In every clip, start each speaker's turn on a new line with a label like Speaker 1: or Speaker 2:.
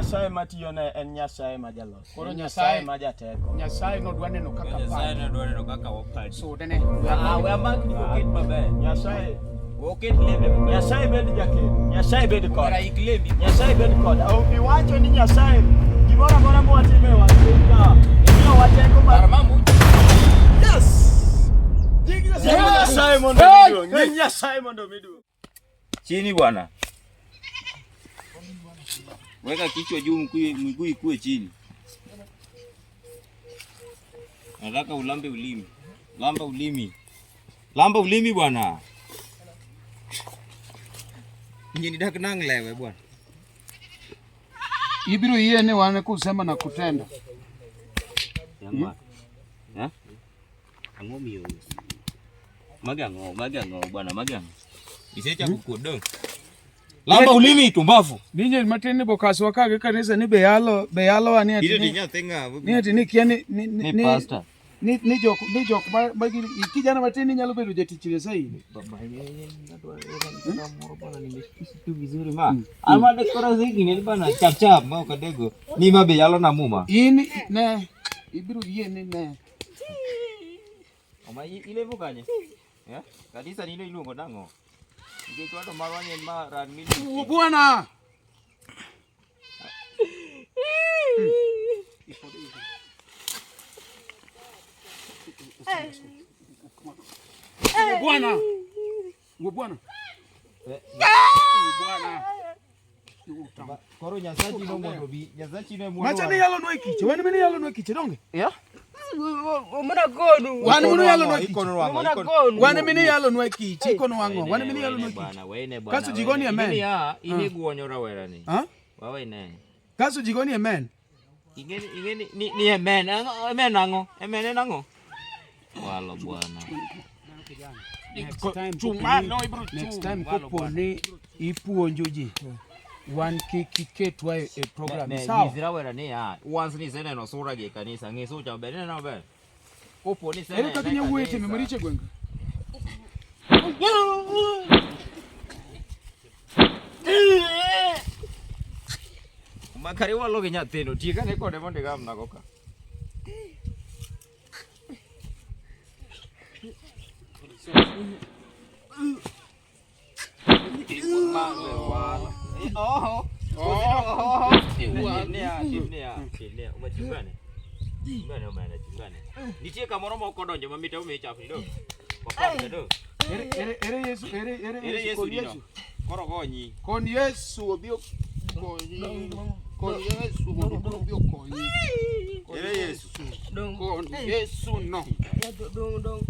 Speaker 1: Nyasaye matiyone en Nyasaye ma jalos. Koro Nyasaye ma jateko.
Speaker 2: Nyasaye no dwa neno kaka
Speaker 3: Nyasaye no dwa neno kaka wapadi.
Speaker 2: So dene.
Speaker 3: We amak ni oket maber.
Speaker 1: Nyasaye
Speaker 3: oket lembe.
Speaker 1: Nyasaye bed jaket. Nyasaye bed kod.
Speaker 3: Kara ik lembi.
Speaker 1: Nyasaye bed kod. Iwacho ni Nyasaye gimoro amora mwatime wacho. Imiyo wateko mar
Speaker 3: mamu.
Speaker 1: Yes. Nyasaye mondo miduong. Nyasaye mondo miduong.
Speaker 3: Chini bwana. Weka kichwa juu, mguu ikue chini. Nataka ulambe ulimi. Lamba ulimi. Lamba ulimi bwana. Nyini dak nanglewe bwana.
Speaker 2: Ibiro yene wane kusema na kutenda.
Speaker 3: Yamba. Ha? Ango miyo. Magango bwana magango. Isecha kukodong. Lamba ulimi tumbafu.
Speaker 2: Binye matini bokasi wakage kanisa ni beyalo ani ati.
Speaker 3: Ile nyatenga.
Speaker 2: Ni ati ni kiani
Speaker 3: ni pastor.
Speaker 2: Ni jok bagi kijana matini nyalo bedo jatichire sahihi.
Speaker 3: Baba yeye ngadwa era moro bwana nimesikia tu vizuri ma. Ama dekora zigi ni bana chap ma kadego. Ni mabe yalo na muma.
Speaker 2: Ini ne ibiro yene ne.
Speaker 3: Oma ile bukanye. Ya? Kanisa nilo iluongo dango. Ngeto ado marwanye ma ran mili.
Speaker 2: Bwana. Bwana. Bwana.
Speaker 3: Koro nyasachi no mondo bi, nyasachi no mondo.
Speaker 2: Macha ni yalo no ikiche, wani mini yalo no ikiche donge?
Speaker 3: Ya?
Speaker 4: Muna gonu.
Speaker 2: Wani mini yalo no ikiche.
Speaker 4: Muna gonu.
Speaker 2: Wani mini yalo no ikiche, ikono wango. Wani mini yalo no ikiche.
Speaker 3: Bwana, wene bwana.
Speaker 2: Kasu jigoni amen.
Speaker 3: Ya, ini guonyora wera ni.
Speaker 2: Ha?
Speaker 3: Wawe ne.
Speaker 2: Kasu jigoni amen.
Speaker 3: Ingeni ni amen. Amen nango. Amen nango. Wala bwana.
Speaker 2: Next time kopone ipuonjo ji. Wan kiketwa e program sawa.
Speaker 3: Nizira wera ni ya. Once ni sene no sura ge kanisa ngeso cha bene na be. Kopone sene.
Speaker 2: Ere katinya wete memoriche gwenga.
Speaker 3: Makari walo ge nyathino tika ne kode monde gam na goka. Nitie kamoro moko donjo mamita umechafu do. Wapaka do.
Speaker 2: Ere Yesu
Speaker 3: dino. Koro gonyi.
Speaker 2: Kon Yesu obio konyi. Kon Yesu obio konyi.
Speaker 3: Ere Yesu.
Speaker 2: Kon Yesu no.
Speaker 4: Dong.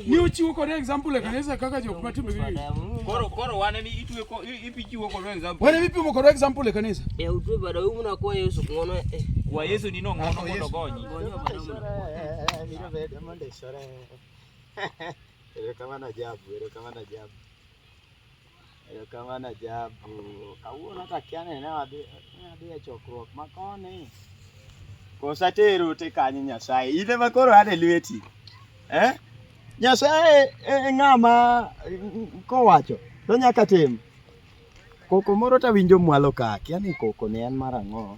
Speaker 2: Ni uchiwo kod example e kanisa kaka jok matimo bibi.
Speaker 3: Koro wane ni itwe ko ipichiwo kod example.
Speaker 2: Wane bipimo kod example e kanisa.
Speaker 4: Utwe bado umuna kwa Yesu ngono
Speaker 3: Kwa Yesu ni no ngono mondo gonyi.
Speaker 1: Mira vede mande sore. Ere kama na jabu. Kawuono takiane ne wadhi e chokruok makoni. Kosa tero te kanyo Nyasaye. Ine makoro ade lweti. Nyasaye ng'ama kowacho to nyaka tim. Koko moro ta winjo mwalo ka. Kiani koko ne en marang'o.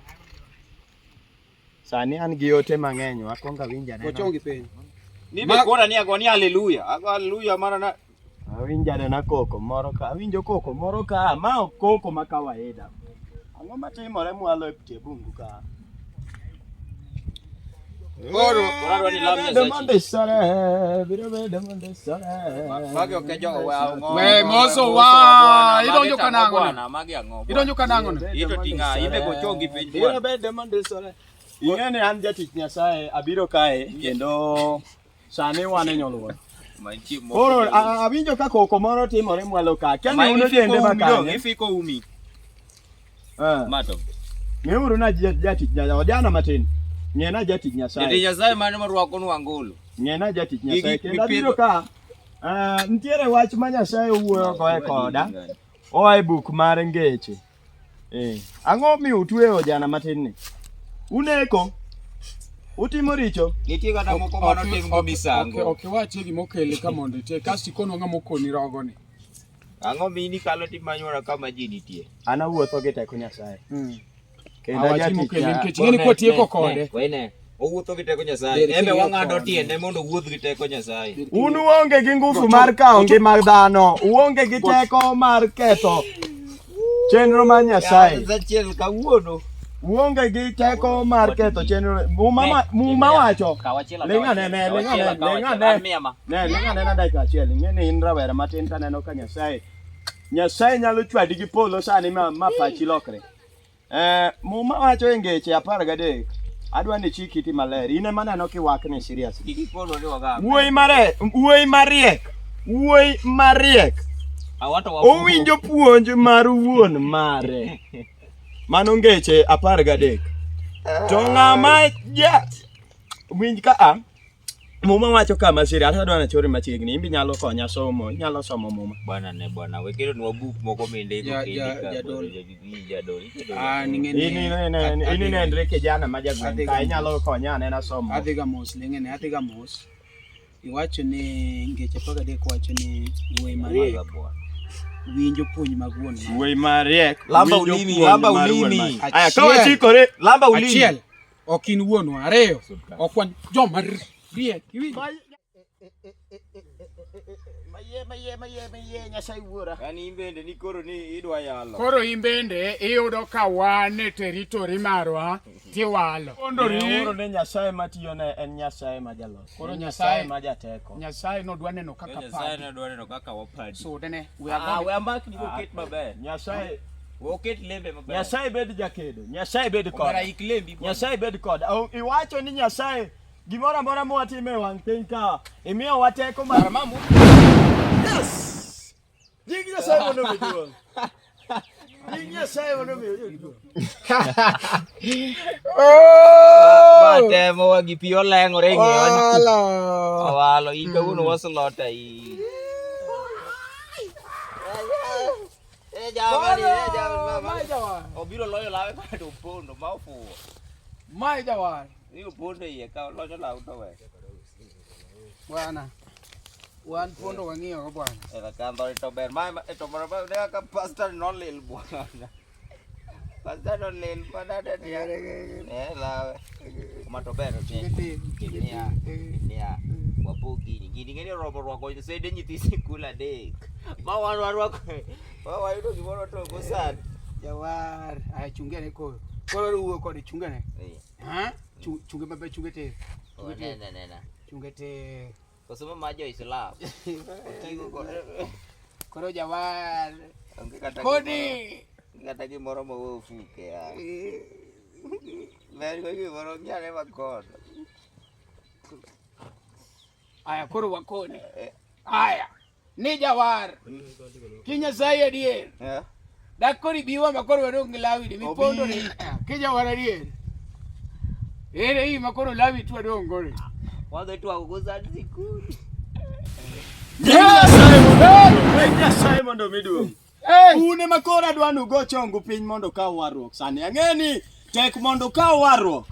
Speaker 1: Sani an gi ote mang'eny wakonga winja ne.
Speaker 2: Ochongi piny.
Speaker 3: Ni be kora ni agoni haleluya. Haleluya mana na
Speaker 1: awinjane na koko moro ka. Awinjo koko moro ka. Ma koko ma kawaida. Ang'o matimore mwalo e tie bungu ka.
Speaker 3: Koro dwani lamne
Speaker 2: Mage
Speaker 3: okejo wa ngo.
Speaker 2: We moso wa idonjo kanango
Speaker 3: bwana mage ango.
Speaker 2: Idonjo kanango no.
Speaker 3: Ito tinga ibe go chongi piny
Speaker 1: biro
Speaker 3: bwana.
Speaker 1: bede monde sore. Ing'eni an jatich Nyasaye abiro kae kendo sani wan e nyoluo. Koro awinjo ka koko moro timore mwalo ka. Kiani uno dende makanye.
Speaker 3: Ifiko umi. Mato.
Speaker 1: Ng'euru na jatich Nyasaye odiana matin. Ng'ena jatich Nyasaye.
Speaker 3: Jatich Nyasaye mane marwako nu angolo.
Speaker 1: Ng'ena jatich Nyasaye kendo abiro ka. Ntiere wach ma Nyasaye owuoyo go e koda. Oa e buk mar Ngeche. Ang'o mi utweyo jana matin ni? Uneko. Utimo richo.
Speaker 3: Nitie kata moko mano timo misango.
Speaker 2: Okay, wache gima okele ka mondo ite kasi kono ng'ama okoni rogo ni.
Speaker 3: Ang'o mini kalo timanyora kama ji nitie.
Speaker 1: An awuotho gi teko Nyasaye.
Speaker 5: Kendo nikech ng'eni kotieko kode.
Speaker 3: Wene. Owuotho gi teko Nyasaye. Embe wang'ado tiende mondo owuoth gi teko Nyasaye.
Speaker 1: Un uonge gi ngufu mar kawo ngima dhano. Uonge gi teko mar ketho chenro mar Nyasaye.
Speaker 3: Achiel kawuono.
Speaker 1: Uonge gi teko mar ketho chenro. Muma wacho. Ling'ane na dakika achiel. Ing'eni in rawera matin taneno ka Nyasaye nyalo chwadi gi polo sani ma pachi lokre. Muma wacho e ngeche 13. Adwa ni chiki iti maler. Ine maneno kiwakne serious. Wuoi mariek. Owinjo puonj mar wuon mare. Mano ngeche 13. To ng'ama winj ka Muma wacho kama serious. Adwa na chori machiegni. Imbi nyalo konya somo. Nyalo somo Muma.
Speaker 3: Bwana wekero nwa book moko mendego
Speaker 1: ini nendre kijana majagwen ka inyalo konya anena somo.
Speaker 5: Adhiga mos ling'ene adhiga mos. Iwacho ni ngeche 13 wacho ni wuoi mariek. Winjo puonj mag wuon mare.
Speaker 1: Wuoi mariek.
Speaker 3: Lamba ulimi.
Speaker 1: Aya kawa chikore lamba ulimi.
Speaker 5: Achiel. Ok in wuonwa. Ariyo. Ok wan joma riek.
Speaker 1: Maye Nyasaye wuora.
Speaker 3: Kani imbende ni koro ni idwa yalo.
Speaker 5: Koro imbende iyudo ka wan e territory marwa tiwalo.
Speaker 1: Oro ne Nyasaye matiyo ne en Nyasaye majalos.
Speaker 5: Koro Nyasaye
Speaker 1: majateko.
Speaker 5: Nyasaye nodwa neno kaka
Speaker 3: Nyasaye nodwa neno kaka wapadi.
Speaker 5: So dene
Speaker 3: we ambaki ni koket maber.
Speaker 1: Nyasaye
Speaker 3: woket lembe maber.
Speaker 1: Nyasaye bed jakedo. Nyasaye bed kod. Nyasaye bed kod. Iwacho ni Nyasaye gimora amora mwatime wang' piny ka imiyo wateko mar mamu. Yes. Jig Nyasaye mondo miduong. Jig Nyasaye mondo miduong.
Speaker 3: Matemo wagi pio leng'ore ng'eyo. Walo ika uno wasolota i. Obiro loyo lawe kado pondo ma ofuwo.
Speaker 5: Mai jawar.
Speaker 3: Iyo pondo iye ka loyo lawe to we.
Speaker 5: Bwana. Wan pondo wang'iyo go bwana.
Speaker 3: Eka kandho to ber mai to mara ba ne ka pastor no lil bwana. Pastor no lil bwana ne lawe. Ma to ber Nia wapogi gini ngeni robo rwako se de nyithi sikul adek. Ma wan warwako. Wa wayudo gimoro to go sad.
Speaker 5: Jawar, ay chungene ko. Koro ruwo kod chungene. Ha? Chunge mabe chungete.
Speaker 3: Nena.
Speaker 5: Chungete.
Speaker 3: Kosoma majo Islam.
Speaker 5: Koro jawar.
Speaker 3: Kodi. Kata gimoro mo fuke ya. Mer ko gimoro nyane makon.
Speaker 5: Aya koro wakone. Aya. Ni jawar. Kinyasaye adier. Dakori biwa makoro wadong lawi ni mipondo ni. Kijawar adier. Ere hii makoro lawi tu wadong gore.
Speaker 3: Wado tu akuguza sikuru.
Speaker 1: Nyasaye mondo miduong. Une makoro adwanu go chongu piny mondo ka warruok. Sani ang'eni tek mondo ka warruok.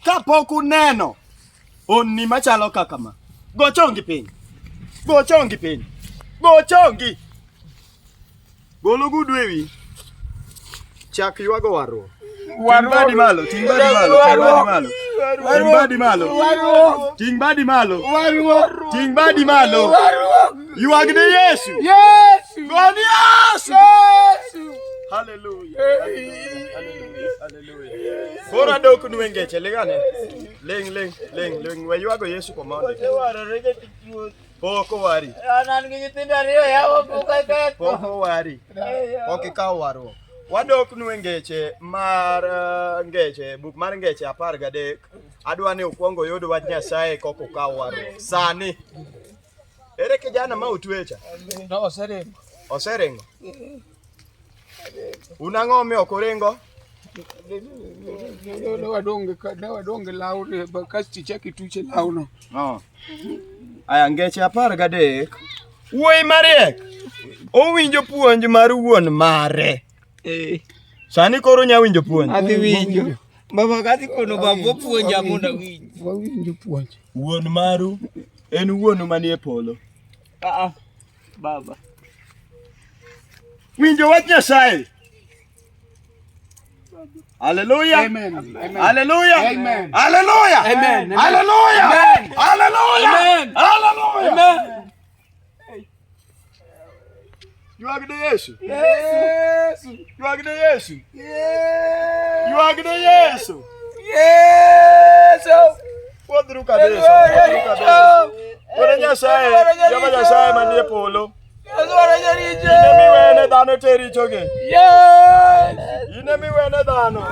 Speaker 1: Kapok uneno onni machalo kaka ma. Go chongi piny. Go chongi piny. Go chongi. Golo gudu ewi. Chak ywago warruok. Ting badi malo. Ting badi malo. Ywag ne Yesu. Goni Yesu. Hallelujah. Kora dok nu ngeche legane. Leng we ywago Yesu komondo. Poko wari.
Speaker 3: Anan ngi tindariyo yawo puka.
Speaker 1: Poko wari. Oki ka warruok. Wadok nu ngeche mar ngeche buk mar ngeche 13. Adwa ni ukwongo yudo wach Nyasaye koko ka warruok. Sani ere kijana ma utwecha?
Speaker 5: No oserengo.
Speaker 1: Oserengo. Unang'o mi okorengo?
Speaker 5: Ne wadonge law bakasti cheki tuche law no.
Speaker 1: Aya ngeche 13. Wuoi mariek. Owinjo puonj mar wuon mare. Sani koro nya winjo puonj.
Speaker 3: Adhi winjo. Baba kati kono babo puonja mondo winjo.
Speaker 5: Wawinjo puonj.
Speaker 1: Wuon maru en wuonu manie polo.
Speaker 3: Baba.
Speaker 1: Winjo wach Nyasaye. Hallelujah.
Speaker 5: Amen. Amen.
Speaker 1: Hallelujah.
Speaker 5: Amen.
Speaker 1: Hallelujah.
Speaker 5: Amen.
Speaker 1: Hallelujah.
Speaker 5: Amen.
Speaker 1: Hallelujah.
Speaker 5: Amen.
Speaker 1: Hallelujah.
Speaker 5: Amen.
Speaker 1: Yuagde Yesu.
Speaker 5: Yes.
Speaker 1: Yuagde Yesu.
Speaker 5: Yes.
Speaker 1: Yuagde Yesu.
Speaker 5: Yes.
Speaker 1: Podru kabisa. Ora Nyasaye, Jehova Nyasaye manie polo. Ine miwene dhano teri choge.
Speaker 5: Yes.
Speaker 1: Ine miwene dhano.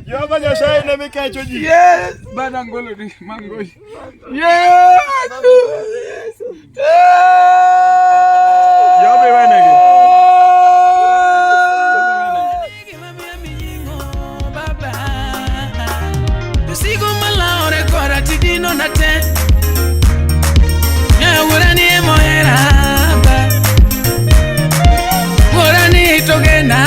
Speaker 1: Jehova Nyasaye ine mikecho ji.
Speaker 5: Yes. Banangolo di mangolo. Yes.
Speaker 1: Jehova miwene ge.
Speaker 6: Sigo malaore kora tidino na te. Urani moera ba. Urani togena.